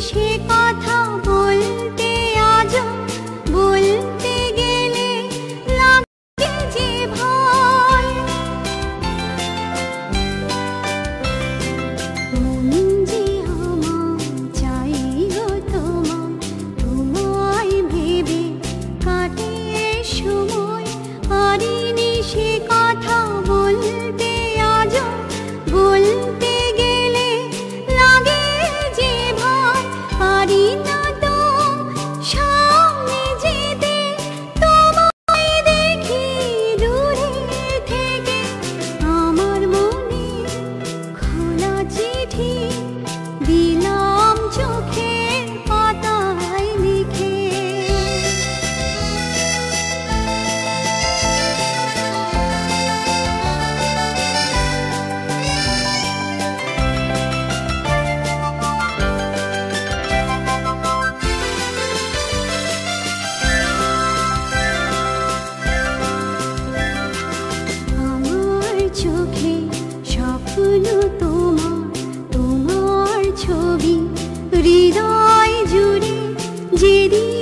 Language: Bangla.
সে কথা বলতে আজও বলতে গেলে লাগে যে ভয়। মন যে আমার চাই গো তোমায় ভেবে কাটে সময়। পারিনি সে কথা বলতে আজও বলতে গেলে লাগে যে ভয়। পারি না তো সামনে যেতে তোমায় দেখি দূরে থেকে। আমার মনে খোলা চিঠি দিলাম চোখের পাতায় লিখে। আমার চোখে স্বপ্ন তোমার ছবি হৃদয় জুড়ে যেদিন